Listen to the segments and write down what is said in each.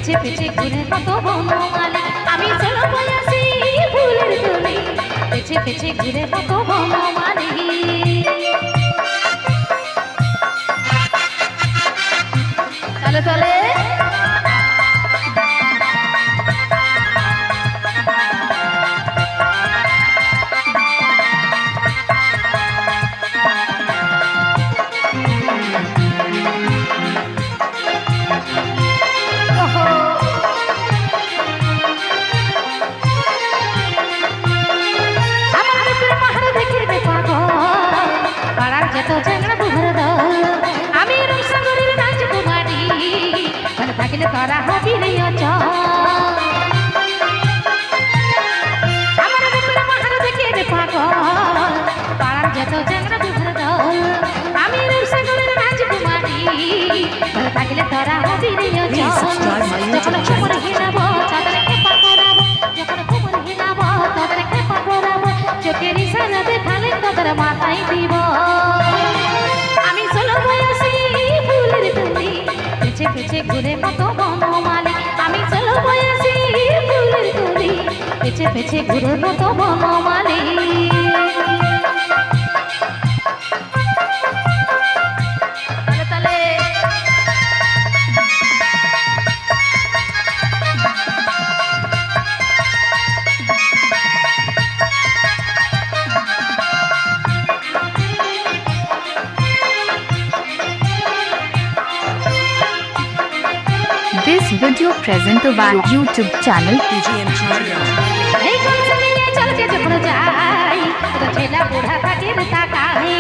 পিছে পিছে ঘুরে কত বনমালী আমি চলো বয়সী ফুলের তুলি পিছে পিছে ঘুরে কত বনমালী চলে চলে তারা হবি রে অচল আমার বুকের মাহার দেখে রে পাগল পাড়ার যত চ্যাংড়া বুকের দল আমি রূপসাগরের রাজকুমারী ভালো থাকলে তারা হবি রে অচল যখন কোমর হিলাবো তাদের খেপা করাবো যখন কোমর হিলাবো তাদের খেপা করাবো চোখের ইশারা দেখালে তাদের মাথায় দিব আমি ষোলো বয়সী ফুলের তুলি পিছে পিছে ঘুরে কত বনমালী আমি চলো বয়সী ফুলের তুলি পিছে পিছে ঘুরে কত বনমালী This video presented by YouTube channel PGM China. এই কলসে নিয়ে চলকে যখন যাই তো ছেলা বুড়া থাকে তাকাই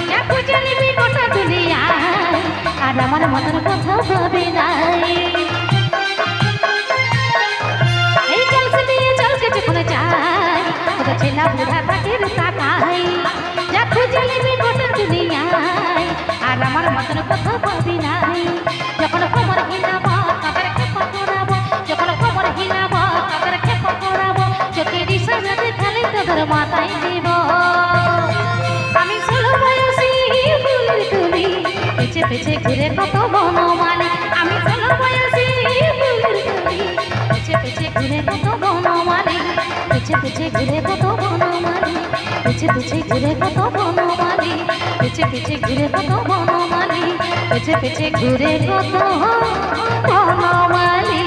যা খুঁজে নিবি গোটা দুনিয়া আর আমার মনের কথা ভাবে নাই এই কলসে নিয়ে চলকে যখন যাই তো ছেলা বুড়া থাকে তাকাই যা খুঁজে নিবি গোটা দুনিয়া আর আমার মনের কথা ভাবে নাই যখন কোমর হিলাবো মাথায় দিব আমি ষোলো বয়সী ফুলের তুলি পিছে পিছে ঘুরে কত বনমালী আমি ষোলো বয়সী ফুলের তুলি পিছে পিছে ঘুরে কত বনমালী পিছে পিছে ঘুরে কত বনমালী পিছে পিছে ঘুরে কত বনমালী পিছে পিছে ঘুরে কত বনমালী পিছে পিছে ঘুরে কত বনমালী